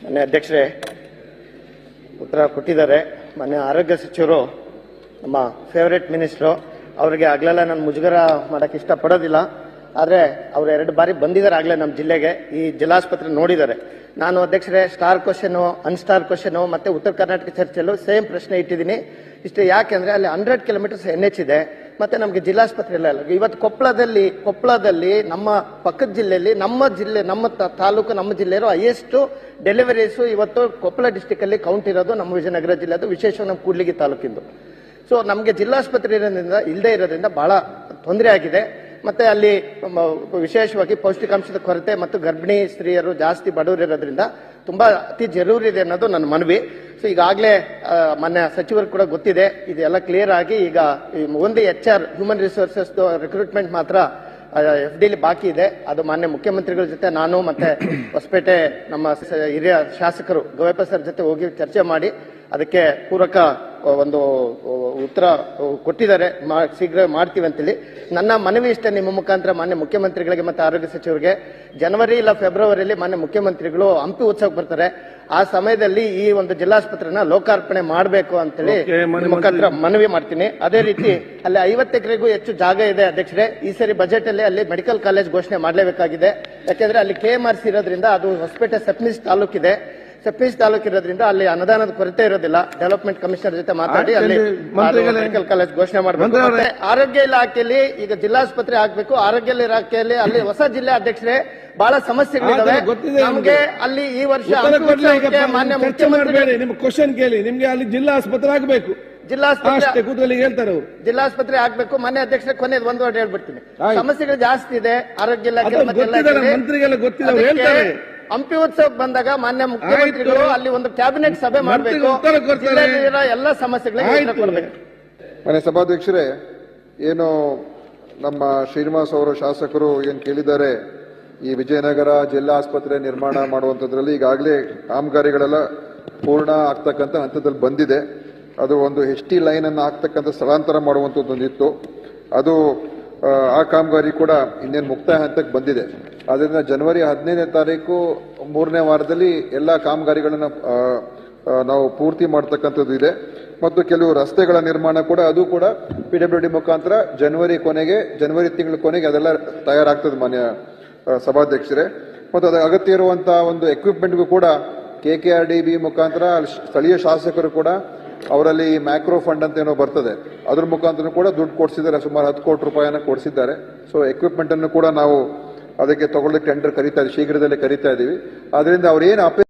ಮಾನ್ಯ ಅಧ್ಯಕ್ಷರೇ, ಉತ್ತರ ಕೊಟ್ಟಿದ್ದಾರೆ. ಮಾನ್ಯ ಆರೋಗ್ಯ ಸಚಿವರು ನಮ್ಮ ಫೇವರೇಟ್ ಮಿನಿಸ್ಟ್ರು, ಅವರಿಗೆ ಆಗ್ಲೆಲ್ಲ ನಾನು ಮುಜುಗರ ಮಾಡೋಕ್ಕೆ ಇಷ್ಟಪಡೋದಿಲ್ಲ. ಆದರೆ ಅವರು 2 ಬಾರಿ ಬಂದಿದ್ದಾರೆ ಆಗಲೇ ನಮ್ಮ ಜಿಲ್ಲೆಗೆ, ಈ ಜಿಲ್ಲಾಸ್ಪತ್ರೆ ನೋಡಿದ್ದಾರೆ. ನಾನು ಅಧ್ಯಕ್ಷರೇ ಸ್ಟಾರ್ ಕ್ವಶನು, ಅನ್ಸ್ಟಾರ್ ಕ್ವಶನು ಮತ್ತು ಉತ್ತರ ಕರ್ನಾಟಕ ಚರ್ಚೆಯಲ್ಲೂ ಸೇಮ್ ಪ್ರಶ್ನೆ ಇಟ್ಟಿದ್ದೀನಿ. ಇಷ್ಟು ಯಾಕೆಂದರೆ ಅಲ್ಲಿ 100 ಕಿಲೋಮೀಟರ್ಸ್ NH ಇದೆ ಮತ್ತು ನಮಗೆ ಜಿಲ್ಲಾಸ್ಪತ್ರೆ ಇಲ್ಲ. ಇವತ್ತು ಕೊಪ್ಪಳದಲ್ಲಿ ನಮ್ಮ ಪಕ್ಕದ ಜಿಲ್ಲೆಯಲ್ಲಿ ನಮ್ಮ ತಾಲೂಕು, ನಮ್ಮ ಜಿಲ್ಲೆಯರು ಹೈಯೆಸ್ಟ್ ಡೆಲಿವರೀಸು ಇವತ್ತು ಕೊಪ್ಪಳ ಡಿಸ್ಟಿಕಲ್ಲಿ ಕೌಂಟ್ ಇರೋದು ನಮ್ಮ ವಿಜಯನಗರ ಜಿಲ್ಲೆ, ಅದು ವಿಶೇಷವಾಗಿ ನಮ್ಮ ಕೂಡ್ಲಿಗಿ ತಾಲೂಕಿಂದು. ಸೊ ನಮಗೆ ಜಿಲ್ಲಾಸ್ಪತ್ರೆ ಇಲ್ಲದೆ ಇರೋದ್ರಿಂದ ಬಹಳ ತೊಂದರೆ ಆಗಿದೆ. ಮತ್ತೆ ಅಲ್ಲಿ ವಿಶೇಷವಾಗಿ ಪೌಷ್ಟಿಕಾಂಶದ ಕೊರತೆ ಮತ್ತು ಗರ್ಭಿಣಿ ಸ್ತ್ರೀಯರು ಜಾಸ್ತಿ ಬಡವರಿರೋದ್ರಿಂದ ತುಂಬಾ ಅತಿ ಜರೂರಿ ಇದೆ ಅನ್ನೋದು ನನ್ನ ಮನವಿ. ಸೊ ಈಗಾಗಲೇ ಮಾನ್ಯ ಸಚಿವರು ಕೂಡ ಗೊತ್ತಿದೆ, ಇದೆಲ್ಲ ಕ್ಲಿಯರ್ ಆಗಿ ಈಗ ಒಂದು HR ಹ್ಯೂಮನ್ ರಿಸೋರ್ಸಸ್ ರಿಕ್ರೂಟ್ಮೆಂಟ್ ಮಾತ್ರ FDಲಿ ಬಾಕಿ ಇದೆ. ಅದು ಮಾನ್ಯ ಮುಖ್ಯಮಂತ್ರಿಗಳ ಜೊತೆ ನಾನು ಮತ್ತೆ ಹೊಸಪೇಟೆ ನಮ್ಮ ಹಿರಿಯ ಶಾಸಕರು ಗವೇಪ ಸರ್ ಜೊತೆ ಹೋಗಿ ಚರ್ಚೆ ಮಾಡಿ ಅದಕ್ಕೆ ಪೂರಕ ಒಂದು ಉತ್ತರ ಕೊಟ್ಟಿದ್ದಾರೆ. ಶೀಘ್ರ ಮಾಡ್ತೀವಿ ಅಂತೇಳಿ ನನ್ನ ಮನವಿ ಇಷ್ಟೇ ನಿಮ್ಮ ಮುಖಾಂತರ ಮಾನ್ಯ ಮುಖ್ಯಮಂತ್ರಿಗಳಿಗೆ ಮತ್ತು ಆರೋಗ್ಯ ಸಚಿವರಿಗೆ, ಜನವರಿ ಇಲ್ಲ ಫೆಬ್ರವರಿಯಲ್ಲಿ ಮಾನ್ಯ ಮುಖ್ಯಮಂತ್ರಿಗಳು ಹಂಪಿ ಉತ್ಸವಕ್ಕೆ ಬರ್ತಾರೆ. ಆ ಸಮಯದಲ್ಲಿ ಈ ಒಂದು ಜಿಲ್ಲಾಸ್ಪತ್ರೆನ ಲೋಕಾರ್ಪಣೆ ಮಾಡಬೇಕು ಅಂತೇಳಿ ಮುಖಾಂತರ ಮನವಿ ಮಾಡ್ತೀನಿ. ಅದೇ ರೀತಿ ಅಲ್ಲಿ 50 ಎಕರೆಗೂ ಹೆಚ್ಚು ಜಾಗ ಇದೆ ಅಧ್ಯಕ್ಷರೇ. ಈ ಸರಿ ಬಜೆಟ್ ಅಲ್ಲಿ ಅಲ್ಲಿ ಮೆಡಿಕಲ್ ಕಾಲೇಜ್ ಘೋಷಣೆ ಮಾಡಲೇಬೇಕಾಗಿದೆ. ಯಾಕೆಂದ್ರೆ ಅಲ್ಲಿ KMRC ಇರೋದ್ರಿಂದ ಅದು ಹೊಸಪೇಟೆ ಸಬ್ಮಿಸ್ ತಾಲೂಕಿದೆ. ಸಬ್ಮಿಸ್ ತಾಲೂಕು ಇರೋದ್ರಿಂದ ಅಲ್ಲಿ ಅನುದಾನದ ಕೊರತೆ ಇರೋದಿಲ್ಲ. ಡೆವಲಪ್ಮೆಂಟ್ ಕಮಿಷನರ್ ಜೊತೆ ಮಾತಾಡಿ ಅಲ್ಲಿ ಮೆಡಿಕಲ್ ಕಾಲೇಜ್ ಘೋಷಣೆ ಮಾಡಬೇಕು. ಆರೋಗ್ಯ ಇಲಾಖೆಯಲ್ಲಿ ಈಗ ಜಿಲ್ಲಾಸ್ಪತ್ರೆ ಆಗ್ಬೇಕು. ಆರೋಗ್ಯ ಇಲಾಖೆಯಲ್ಲಿ ಅಲ್ಲಿ ಹೊಸ ಜಿಲ್ಲೆ ಅಧ್ಯಕ್ಷರೇ ಬಹಳ ಸಮಸ್ಯೆಗಳಿದಾವೆ ನಮಗೆ. ಅಲ್ಲಿ ಈ ವರ್ಷ ಮಾನ್ಯ ಮುಖ್ಯಮಂತ್ರಿ ನಿಮ್ಮ ಕ್ವಶನ್ ಕೇಳಿ, ನಿಮ್ಗೆ ಅಲ್ಲಿ ಜಿಲ್ಲಾ ಆಸ್ಪತ್ರೆ ಆಗಬೇಕು. ಜಿಲ್ಲಾಸ್ಪತ್ರೆ ಆಗ್ಬೇಕು. ಮನೆ ಅಧ್ಯಕ್ಷರ ಕೊನೆಯದು ಒಂದು ವರ್ಡ್ ಹೇಳ್ಬಿಡ್ತೀನಿ. ಸಮಸ್ಯೆಗಳು ಜಾಸ್ತಿ ಇದೆ ಆರೋಗ್ಯ ಇಲಾಖೆ. ಮಂತ್ರಿಗೆಲ್ಲ ಗೊತ್ತಿದೆ. ಹಂಪಿ ಉತ್ಸವಕ್ಕೆ ಬಂದಾಗ ಮಾನ್ಯ ಮುಖ್ಯಮಂತ್ರಿಗಳು ಅಲ್ಲಿ ಒಂದು ಕ್ಯಾಬಿನೆಟ್ ಸಭೆ ಮಾಡಬೇಕು. ಎಲ್ಲ ಸಮಸ್ಯೆಗಳಿಗೆ ಕೊಡಬೇಕು. ಮಾನ್ಯ ಸಭಾಧ್ಯಕ್ಷರೇ, ಏನು ನಮ್ಮ ಶ್ರೀನಿವಾಸ್ ಅವರು ಶಾಸಕರು ಏನ್ ಕೇಳಿದ್ದಾರೆ, ಈ ವಿಜಯನಗರ ಜಿಲ್ಲಾ ಆಸ್ಪತ್ರೆ ನಿರ್ಮಾಣ ಮಾಡುವಂತದ್ರಲ್ಲಿ ಈಗಾಗಲೇ ಕಾಮಗಾರಿಗಳೆಲ್ಲ ಪೂರ್ಣ ಆಗ್ತಕ್ಕಂಥ ಹಂತದಲ್ಲಿ ಬಂದಿದೆ. ಅದು ಒಂದು HT ಲೈನ್ ಅನ್ನು ಹಾಕ್ತಕ್ಕಂಥ ಸ್ಥಳಾಂತರ ಮಾಡುವಂತದ್ದೊಂದಿತ್ತು. ಅದು ಆ ಕಾಮಗಾರಿ ಕೂಡ ಇನ್ನೇನು ಮುಕ್ತಾಯ ಹಂತಕ್ಕೆ ಬಂದಿದೆ. ಆದ್ದರಿಂದ ಜನವರಿ 15ನೇ ತಾರೀಕು 3ನೇ ವಾರದಲ್ಲಿ ಎಲ್ಲ ಕಾಮಗಾರಿಗಳನ್ನು ನಾವು ಪೂರ್ತಿ ಮಾಡತಕ್ಕಂಥದ್ದು ಇದೆ. ಮತ್ತು ಕೆಲವು ರಸ್ತೆಗಳ ನಿರ್ಮಾಣ ಕೂಡ, ಅದು ಕೂಡ PWD ಮುಖಾಂತರ ಜನವರಿ ತಿಂಗಳ ಕೊನೆಗೆ ಅದೆಲ್ಲ ತಯಾರಾಗ್ತದೆ ಮಾನ್ಯ ಸಭಾಧ್ಯಕ್ಷರೇ. ಮತ್ತು ಅದಕ್ಕೆ ಅಗತ್ಯ ಇರುವಂತಹ ಒಂದು ಎಕ್ವಿಪ್ಮೆಂಟ್ಗೂ ಕೂಡ KKRDB ಮುಖಾಂತರ ಸ್ಥಳೀಯ ಶಾಸಕರು ಕೂಡ ಅವರಲ್ಲಿ ಮ್ಯಾಕ್ರೋ ಫಂಡ್ ಅಂತ ಏನೋ ಬರ್ತದೆ, ಅದ್ರ ಮುಖಾಂತರ ಕೂಡ ದುಡ್ಡು ಕೊಡಿಸಿದ್ದಾರೆ. ಸುಮಾರು 10 ಕೋಟಿ ರೂಪಾಯಿನ ಕೊಡಿಸಿದ್ದಾರೆ. ಸೊ ಎಕ್ವಿಪ್ಮೆಂಟ್ ಅನ್ನು ಕೂಡ ನಾವು ಅದಕ್ಕೆ ತಗೊಳ್ಳೋಕೆ ಟೆಂಡರ್ ಶೀಘ್ರದಲ್ಲೇ ಕರೀತಾ ಇದ್ದೀವಿ. ಅದರಿಂದ ಅವ್ರೇನು